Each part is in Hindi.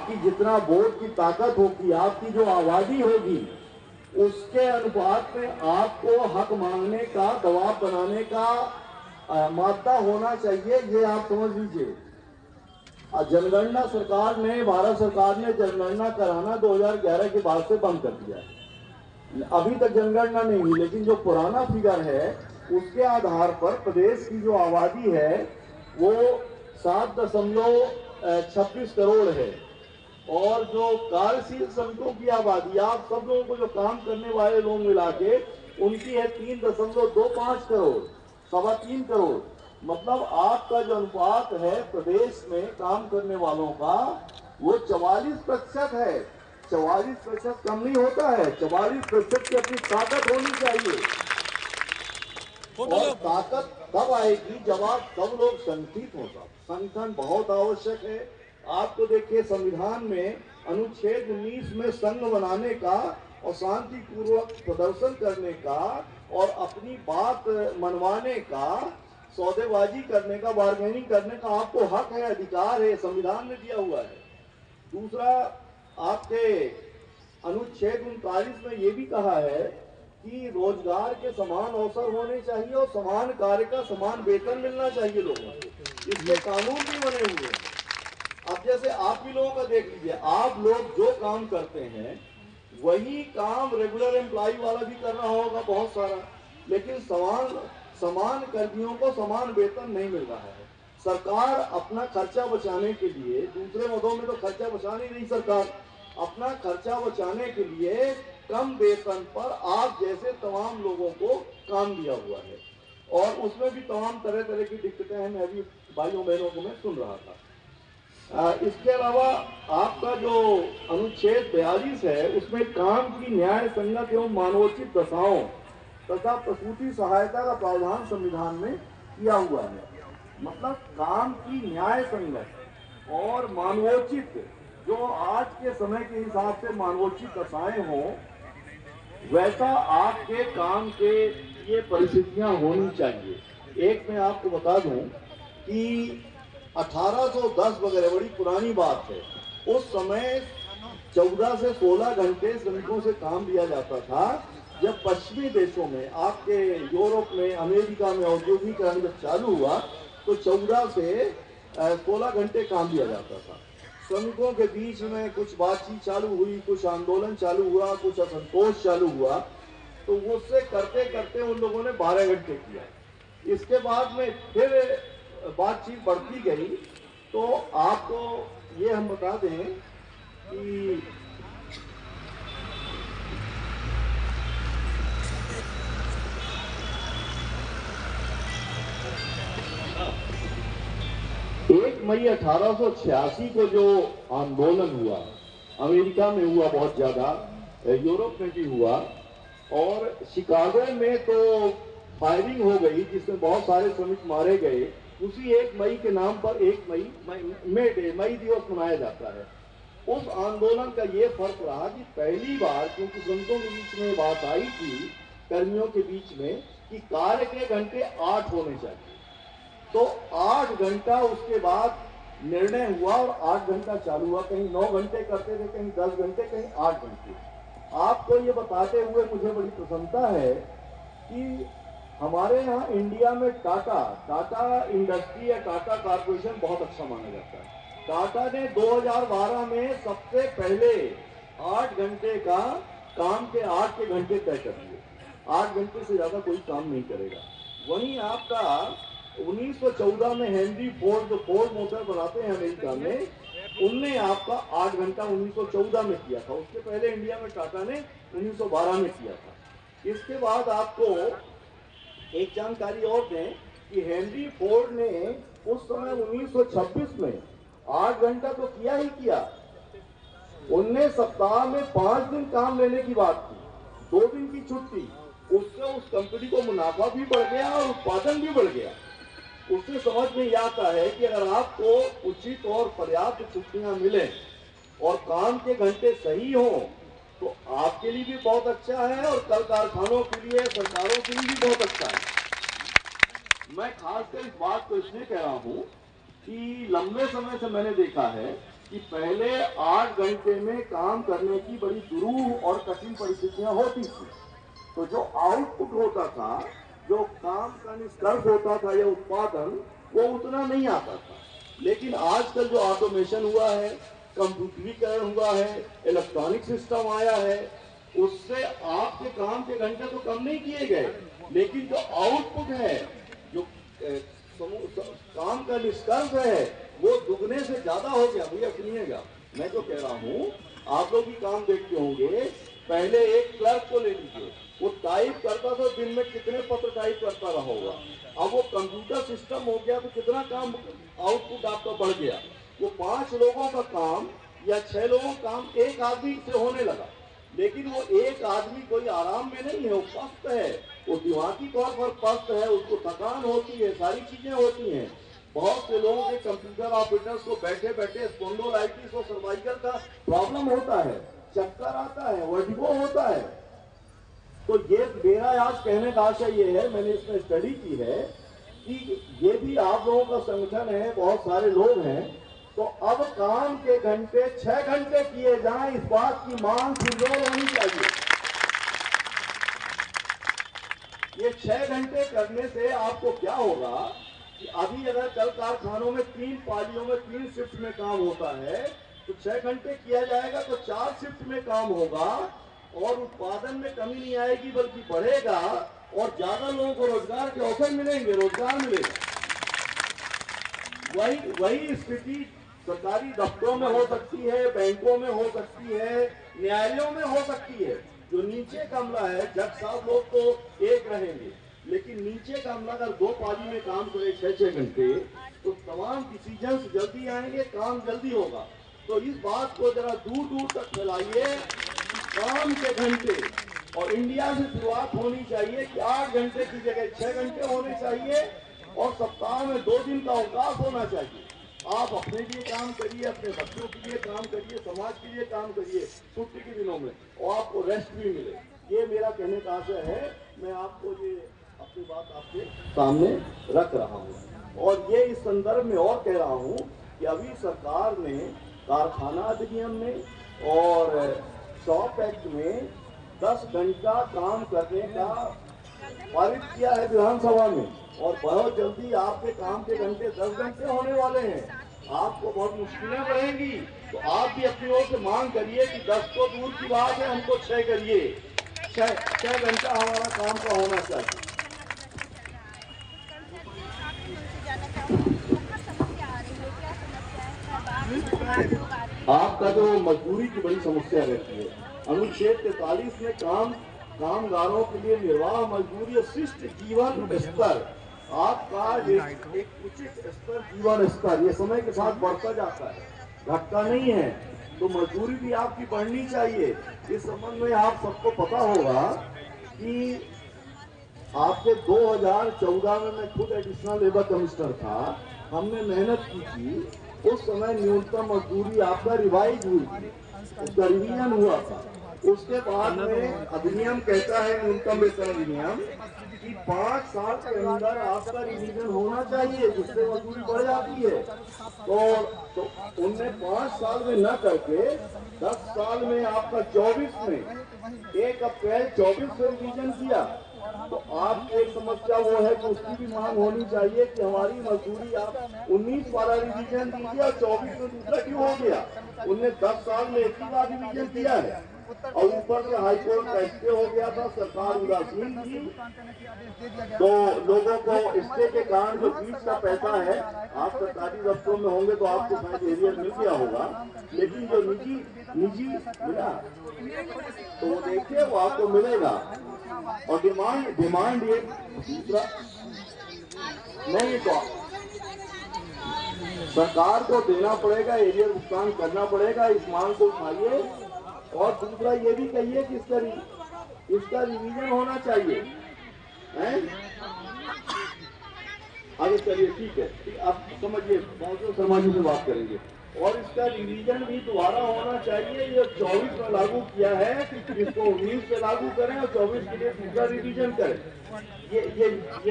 आपकी जितना वोट की ताकत होगी, आपकी जो आबादी होगी, उसके अनुपात में आपको हक मांगने का, दबाव बनाने का मादा होना चाहिए, ये आप समझ लीजिए। जनगणना सरकार ने, भारत सरकार ने जनगणना कराना 2011 के बाद से बंद कर दिया है। अभी तक जनगणना नहीं हुई, लेकिन जो पुराना फिगर है उसके आधार पर प्रदेश की जो आबादी है वो 7.26 करोड़ है, और जो कार्यशील श्रमिकों की आबादी, आप सब लोगों को जो काम करने वाले लोग मिला के उनकी है 3.25 करोड़, 3.25 करोड़। मतलब आपका जो अनुपात है प्रदेश में काम करने वालों का वो 44% है। 44% कम नहीं होता है, 44% की अपनी ताकत होनी चाहिए। और ताकत तब आएगी जब आप सब लोग संगठित हो। संगठन बहुत आवश्यक है। आपको देखिए संविधान में अनुच्छेद 19 में संघ बनाने का और शांतिपूर्वक प्रदर्शन करने का और अपनी बात मनवाने का, सौदेबाजी करने का, बार्गेनिंग करने का आपको हक है, अधिकार है, संविधान में दिया हुआ है। दूसरा, आपके अनुच्छेद 39 में ये भी कहा है कि रोजगार के समान अवसर होने चाहिए और समान कार्य का समान वेतन मिलना चाहिए लोगों को। इसके कानून भी बने हुए हैं। अब जैसे आप भी लोगों का देख लीजिए, आप लोग जो काम करते हैं वही काम रेगुलर एम्प्लॉय वाला भी कर रहा होगा बहुत सारा, लेकिन समान कर्मियों को समान वेतन नहीं मिल रहा है। सरकार अपना खर्चा बचाने के लिए, दूसरे मदों में तो खर्चा बचा नहीं रही सरकार, अपना खर्चा बचाने के लिए कम वेतन पर आप जैसे तमाम लोगों को काम दिया हुआ है, और उसमें भी तमाम तरह तरह की दिक्कतें हैं। मैं अभी भाइयों बहनों को मैं सुन रहा था। इसके अलावा आपका जो अनुच्छेद 42 है उसमें काम की न्याय संगत एवं मानवोचित दशाओं तथा प्रसूति सहायता का प्रावधान संविधान में किया हुआ है। मतलब काम की न्याय संगत और मानवोचित, जो आज के समय के हिसाब से मानवोचित दशाएं हों, वैसा आपके काम के ये परिस्थितियां होनी चाहिए। एक मैं आपको बता दूं कि 1810 वगैरह, बड़ी पुरानी बात है, उस समय 14 से 16 घंटे श्रमिकों से काम लिया जाता था। जब पश्चिमी देशों में, आपके यूरोप में, अमेरिका में औद्योगिकरण जब चालू हुआ तो 14 से 16 घंटे काम लिया जाता था। श्रमिकों के बीच में कुछ बातचीत चालू हुई, कुछ आंदोलन चालू हुआ, कुछ असंतोष चालू हुआ, तो उससे करते करते उन लोगों ने 12 घंटे किया। इसके बाद में फिर बातचीत बढ़ती गई। तो आपको ये हम बता दें कि एक मई 1886 को जो आंदोलन हुआ, अमेरिका में हुआ, बहुत ज्यादा यूरोप में भी हुआ, और शिकागो में तो फायरिंग हो गई जिसमें बहुत सारे श्रमिक मारे गए। उसी 1 मई के नाम पर 1 मई दिवस मनाया जाता है। उस आंदोलन का ये फर्क रहा कि पहली बार, क्योंकि श्रमिकों के बीच में बात आई थी, कर्मियों के बीच में, कि कार्य के घंटे 8 होने चाहिए, तो 8 घंटा उसके बाद निर्णय हुआ और 8 घंटा चालू हुआ। कहीं 9 घंटे करते थे, कहीं 10 घंटे, कहीं 8 घंटे। आपको ये बताते हुए मुझे बड़ी प्रसन्नता है कि हमारे यहाँ इंडिया में टाटा इंडस्ट्री या टाटा कॉर्पोरेशन बहुत अच्छा माना जाता है। टाटा ने 2012 में सबसे पहले 8 घंटे का काम के 8 के घंटे तय कर दिए। 8 घंटे से ज्यादा कोई काम नहीं करेगा। वहीं आपका 1914 में हेनरी फोर्ड, जो फोर्ड मोटर बनाते हैं अमेरिका में, उनने आपका 8 घंटा 1914 में किया था। उसके पहले इंडिया में टाटा ने 1912 में किया था। इसके बाद आपको एक जानकारी और दें कि हेनरी फोर्ड ने उस समय 1926 में 8 घंटा तो किया ही किया, उनने सप्ताह में 5 दिन काम लेने की बात की, 2 दिन की छुट्टी। उससे उस कंपनी को मुनाफा भी बढ़ गया और उत्पादन भी बढ़ गया। उससे समझ में आता है कि अगर आपको उचित और पर्याप्त छुट्टियां मिले और काम के घंटे सही हो तो आपके लिए भी बहुत अच्छा है और कल कारखानों के लिए, सरकारों के लिए भी बहुत अच्छा है। मैं खासकर इस बात को इसलिए कह रहा हूं कि लंबे समय से मैंने देखा है कि पहले 8 घंटे में काम करने की बड़ी दुरूह और कठिन परिस्थितियां होती थी। तो जो आउटपुट होता था, जो काम का निष्कर्ष होता था या उत्पादन, वो उतना नहीं आता था। लेकिन आजकल जो ऑटोमेशन हुआ है, कंप्यूटरीकरण हुआ है, इलेक्ट्रॉनिक सिस्टम आया है, उससे आपके काम के घंटे तो कम नहीं किए गए, लेकिन जो आउटपुट है, जो काम का निष्कर्ष है, वो दुगने से ज्यादा हो गया। भैया सुनिएगा, मैं जो कह रहा हूँ, आप लोग भी काम देखते होंगे। पहले एक क्लर्क को ले लीजिए, वो टाइप करता था, दिन में कितने पत्र टाइप करता रहा होगा। अब वो कंप्यूटर सिस्टम हो गया तो कितना काम आउटपुट आपका बढ़ गया। वो 5 लोगों का काम या 6 लोगों का काम एक आदमी से होने लगा। लेकिन वो एक आदमी कोई आराम में नहीं है, वो पस्त है, वो दिमागी तौर पर पस्त है, उसको थकान होती है, सारी चीजें होती हैं। बहुत से लोगों के कंप्यूटर ऑपरेटर्स को बैठे बैठे स्पॉन्डिलोलाइटिस और सर्वाइकल का प्रॉब्लम होता है, चक्कर आता है, वर्टिगो होता है। तो ये मेरा आज कहने का आशय ये है, मैंने इसमें स्टडी की है कि ये भी आप लोगों का संगठन है, बहुत सारे लोग हैं, तो अब काम के घंटे 6 घंटे किए जाएं, इस बात की मांग पुरजोर होनी चाहिए। ये 6 घंटे करने से आपको क्या होगा कि अभी अगर कल कारखानों में 3 पालियों में 3 शिफ्ट में काम होता है, तो 6 घंटे किया जाएगा तो 4 शिफ्ट में काम होगा और उत्पादन में कमी नहीं आएगी बल्कि बढ़ेगा और ज्यादा लोगों को रोजगार के अवसर मिलेंगे, रोजगार मिलेगा। वही स्थिति सरकारी दफ्तरों में हो सकती है, बैंकों में हो सकती है, न्यायालयों में हो सकती है। जो नीचे का अमला है, जज साहब लोग तो एक रहेंगे, लेकिन नीचे का अमला अगर 2 पाली में काम करे 6-6 घंटे, तो तमाम डिसीजंस जल्दी आएंगे, काम जल्दी होगा। तो इस बात को जरा दूर दूर तक फैलाइए, काम के घंटे, और इंडिया से शुरुआत होनी चाहिए कि 8 घंटे की जगह 6 घंटे होने चाहिए और सप्ताह में 2 दिन का अवकाश होना चाहिए। आप अपने लिए काम करिए, अपने बच्चों के लिए काम करिए, समाज के लिए काम करिए छुट्टी के दिनों में, और आपको रेस्ट भी मिले। ये मेरा कहने का आशय है। मैं आपको ये अपनी बात आपके सामने रख रहा हूँ और ये इस संदर्भ में और कह रहा हूँ कि अभी सरकार ने कारखाना अधिनियम में और शॉप एक्ट में 10 घंटा काम करने का पारित किया है विधानसभा में, और बहुत जल्दी आपके काम के घंटे 10 घंटे होने वाले हैं। आपको बहुत मुश्किलें बढ़ेंगी, तो आप भी अपनी ओर से मांग करिए कि 10 तो दूर की बात है, हमको 6 करिए। 6 घंटा हमारा काम का होना चाहिए। आपका तो मजदूरी की बड़ी समस्या रहती है। अनुच्छेद 43 में कामगारों के लिए निर्वाह मजदूरी और शिष्ट जीवन स्तर, आपका एक उचित स्तर, जीवन स्तर, ये समय के साथ बढ़ता जाता है, घटता नहीं है। तो मजदूरी भी आपकी बढ़नी चाहिए। इस संबंध में आप सबको पता होगा कि आपके 2014 में मैं खुद एडिशनल लेबर कमिश्नर था, हमने मेहनत की थी। उस समय न्यूनतम मजदूरी आपका रिवाइज हुई थी, उसका रिवीजन हुआ था। उसके बाद में अधिनियम कहता है, न्यूनतम वेतन अधिनियम, कि 5 साल के अंदर आपका रिवीजन होना चाहिए, जिससे मजदूरी बढ़ जाती है। तो उनने 5 साल में न करके 10 साल में आपका 24 में 1 अप्रैल 24 से रिवीजन किया। तो आपकी एक समस्या वो है कि उसकी भी मांग होनी चाहिए कि हमारी मजदूरी आप 19 वाला रिवीजन दीजिए और 24 में दूसरा क्यों हो गया। उनने 10 साल में एक ही बार रिवीजन किया है और ऊपर से हाईकोर्ट का स्टे हो गया था, सरकार उदासीन थी। तो लोगों को स्टे के कारण जो फीस का पैसा है, आप सरकारी दफ्तरों में होंगे तो आपको शायद एरियर मिल गया होगा, लेकिन जो निजी मिला तो वो देखिए वो आपको मिलेगा। और डिमांड ये दूसरा नहीं, तो सरकार को देना पड़ेगा, एरियर भुगतान करना पड़ेगा, इस मांग को उठाइए। और दूसरा ये भी कहिए कि इसका रिवीजन होना चाहिए, हैं? आगे चलिए, ठीक है, आप समझिए, मौजूद समाजी से बात करेंगे। और इसका रिवीजन भी दोबारा होना चाहिए। ये 24 में लागू किया है, इसको 19 पे लागू करें और 24 के लिए दूसरा रिवीजन करें। ये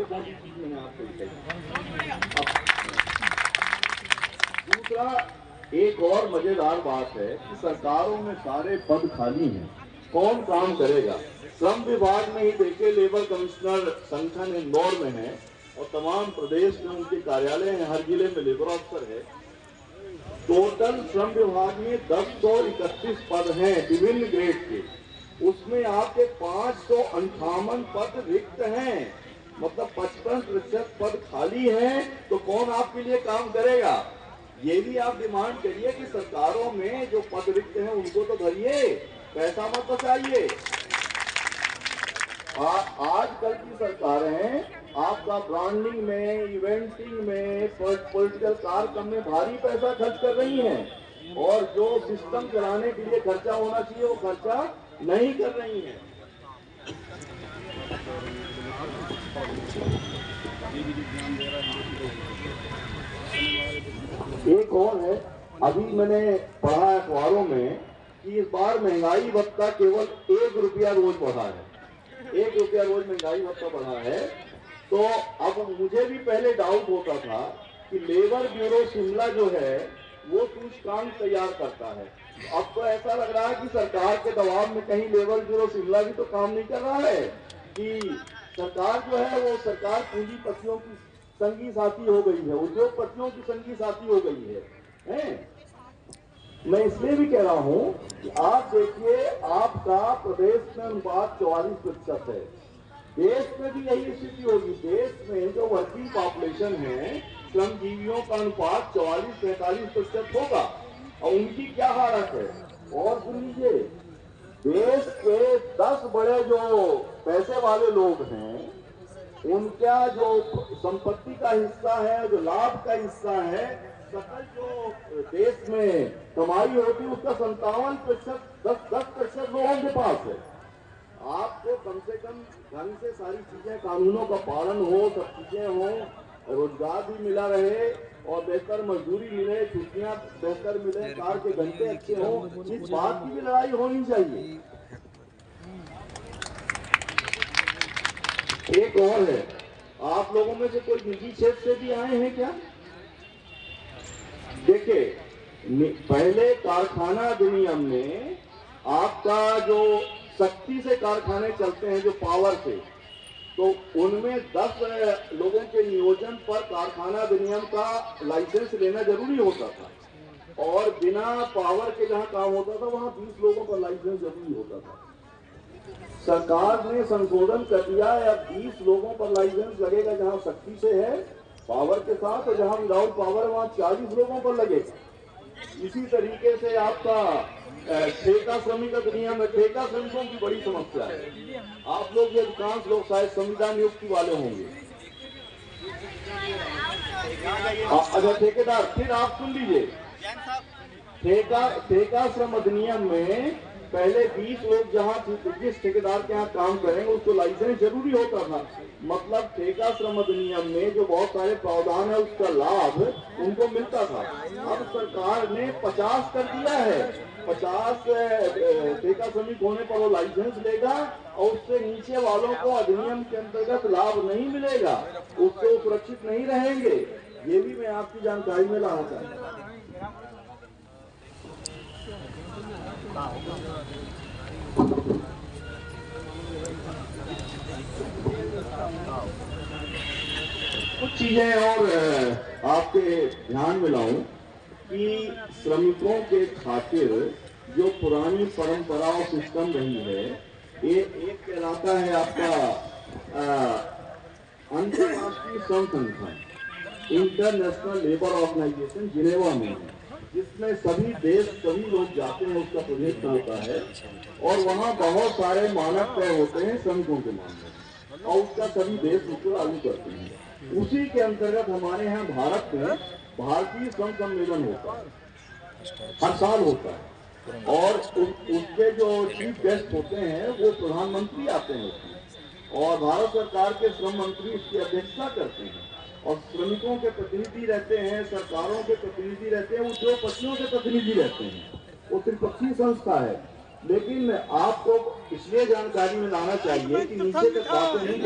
बाकी चीजें मैं आपको बताइए। दूसरा, एक और मजेदार बात है कि सरकारों में सारे पद खाली हैं, कौन काम करेगा? श्रम विभाग में ही देखिए, लेबर कमिश्नर संगठन इंदौर में है और तमाम प्रदेश में उनके कार्यालय हैं, हर जिले में लेबर अफसर है। टोटल श्रम विभाग में 1031 पद हैं विभिन्न ग्रेड के, उसमें आपके 558 पद रिक्त हैं, मतलब 55% पद खाली हैं। तो कौन आपके लिए काम करेगा? ये भी आप डिमांड करिए कि सरकारों में जो पद रिक्त हैं उनको तो भरिए, पैसा मत बचाइए। आजकल की सरकारें आपका ब्रांडिंग में, इवेंटिंग में, पॉलिटिकल कार्यक्रम में भारी पैसा खर्च कर रही हैं और जो सिस्टम चलाने के लिए खर्चा होना चाहिए वो खर्चा नहीं कर रही हैं। एक और है, अभी मैंने पढ़ा अखबारों में कि इस बार महंगाई भत्ता केवल 1 रुपया रोज बढ़ा है, 1 रुपया रोज महंगाई भत्ता बढ़ा है। तो अब मुझे भी पहले डाउट होता था कि लेबर ब्यूरो शिमला जो है वो सूचकांक तैयार करता है। अब तो ऐसा लग रहा है कि सरकार के दबाव में कहीं लेबर ब्यूरो शिमला भी तो काम नहीं कर रहा है, कि सरकार जो है वो सरकार पूंजीपतियों की संगी साथी हो गई है, उद्योगपतियों की संगी साथी हो गई है? मैं इसलिए भी कह रहा हूं कि आप देखिए, आपका प्रदेश में अनुपात 44% है, देश में भी यही स्थिति होगी। देश में जो वर्किंग पॉपुलेशन है, श्रमजीवियों का अनुपात 44-45% होगा और उनकी क्या हालत है? और सुन लीजिए, देश के 10 बड़े जो पैसे वाले लोग हैं, उनका जो संपत्ति का हिस्सा है, जो लाभ का हिस्सा है, सकल जो देश में कमाई होती है उसका 57%, 10% लोगों के पास है। आपको कम से कम ढंग से सारी चीजें, कानूनों का पालन हो, सब चीजें हो, रोजगार भी मिला रहे और बेहतर मजदूरी मिले, छुट्टियां बेहतर मिले, कार के घंटे अच्छे हो, इस बात की भी लड़ाई होनी चाहिए। एक और है, आप लोगों में से कोई निजी क्षेत्र से भी आए हैं क्या? देखिए, पहले कारखाना अधिनियम में आपका जो शक्ति से कारखाने चलते हैं, जो पावर से, तो उनमें 10 लोगों के नियोजन पर कारखाना अधिनियम का लाइसेंस लेना जरूरी होता था और बिना पावर के जहां काम होता था वहां 20 लोगों पर लाइसेंस जरूरी होता था। सरकार ने संशोधन कर दिया है, अब 20 लोगों पर लाइसेंस लगेगा जहां शक्ति से है पावर के साथ, और जहां विदाउट पावर वहां 40 लोगों पर लगेगा। इसी तरीके से आपका ठेका श्रमिक अधिनियम है, ठेका श्रमिकों की बड़ी समस्या है। आप लोग ये अधिकांश लोग शायद संविदा नियुक्ति वाले होंगे। अच्छा ठेकेदार, फिर आप सुन लीजिए, ठेका श्रम अधिनियम में पहले 20 लोग जहां जिस ठेकेदार के यहाँ काम करेंगे उसको लाइसेंस जरूरी होता था। मतलब ठेका श्रम अधिनियम में जो बहुत सारे प्रावधान है उसका लाभ उनको मिलता था। अब सरकार ने 50 कर दिया है, 50 ठेका श्रमिक होने पर वो लाइसेंस लेगा और उससे नीचे वालों को अधिनियम के अंतर्गत लाभ नहीं मिलेगा, उससे सुरक्षित नहीं रहेंगे। ये भी मैं आपकी जानकारी में लाना चाहता हूँ। कुछ चीजें और आपके ध्यान में लाऊं कि श्रमिकों के खातिर जो पुरानी परंपरा और सिस्टम रही है, ये एक कहलाता है आपका अंतर्राष्ट्रीय श्रम संगठन, इंटरनेशनल लेबर ऑर्गेनाइजेशन जिनेवा में है, जिसमें सभी देश, सभी लोग जाते हैं, उसका प्रोजेक्ट होता है और वहाँ बहुत सारे मानक तय होते हैं श्रमिकों के मामले और उसका सभी देश उसको लागू करते हैं। उसी के अंतर्गत हमारे यहाँ भारत में भारतीय श्रम सम्मेलन होता है, हर साल होता है और उसके जो चीफ गेस्ट होते हैं वो प्रधानमंत्री आते हैं उसमें और भारत सरकार के श्रम मंत्री उसकी अध्यक्षता करते हैं और श्रमिकों के प्रतिनिधि रहते हैं, सरकारों के प्रतिनिधि रहते हैं, उद्योगपतियों के प्रतिनिधि रहते हैं। वो त्रिपक्षीय संस्था है, लेकिन आपको इसलिए जानकारी में लाना चाहिए कि नीचे तक बातें नहीं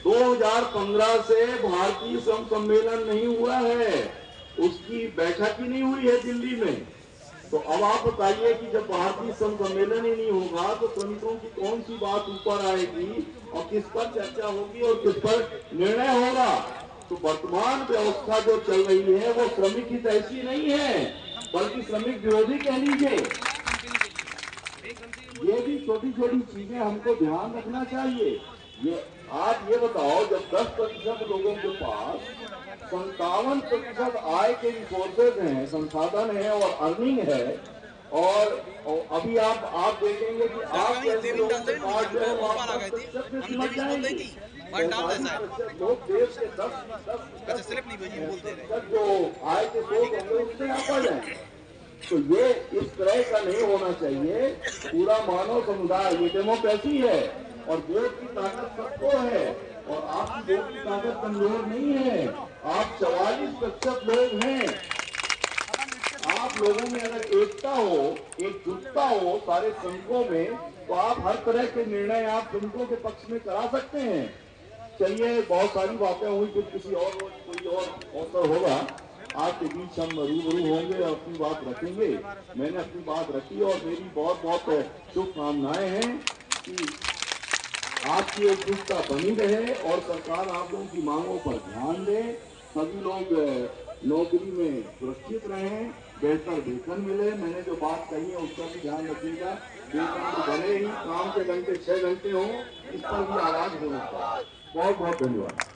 2015 से भारतीय श्रम सम्मेलन नहीं हुआ है, उसकी बैठक ही नहीं हुई है दिल्ली में। तो अब आप बताइए कि जब भारतीय श्रम सम्मेलन ही नहीं होगा तो श्रमिकों की कौन सी बात ऊपर आएगी और किस पर चर्चा होगी और किस पर निर्णय होगा। तो वर्तमान व्यवस्था जो चल रही है वो श्रमिक हित ऐसी नहीं है, बल्कि श्रमिक विरोधी कह लीजिए। ये भी छोटी छोटी चीजें हमको ध्यान रखना चाहिए। ये आप ये बताओ, जब 10% लोगों के पास 57% आय के रिसोर्सेज हैं, संसाधन है और अर्निंग है, और अभी आप देखेंगे कि आप जैसे लोगों के पास जो है लोग देश के 10% जो आय के सोर्स होंगे उससे आप आ जाएंगे। तो ये इस तरह का नहीं होना चाहिए। पूरा मानव समुदाय, ये डेमोक्रेसी है और वोट की ताकत सबको है, और आपकी वोट की ताकत कमजोर नहीं है। आप 44% लोग हैं। आप लोगों में अगर एकता हो, एकजुटता हो सारे श्रमिकों में, तो आप हर तरह के निर्णय आप श्रमिकों के पक्ष में करा सकते हैं। चलिए, बहुत सारी बातें हुई, फिर किसी और कोई और अवसर होगा आपके बीच हम रूबरू होंगे और अपनी बात रखेंगे। मैंने अपनी बात रखी और मेरी बहुत बहुत शुभकामनाएं हैं कि आपकी एकजुटता बनी रहे और सरकार आप लोगों की मांगों पर ध्यान दे। सभी लोग नौकरी में सुरक्षित रहें, बेहतर वेतन मिले। मैंने जो बात कही है उसका भी ध्यान रखिएगा। वेतन तो भले ही काम के घंटे 6 घंटे हो, इस पर भी आवाज होना चाहिए। बहुत बहुत धन्यवाद।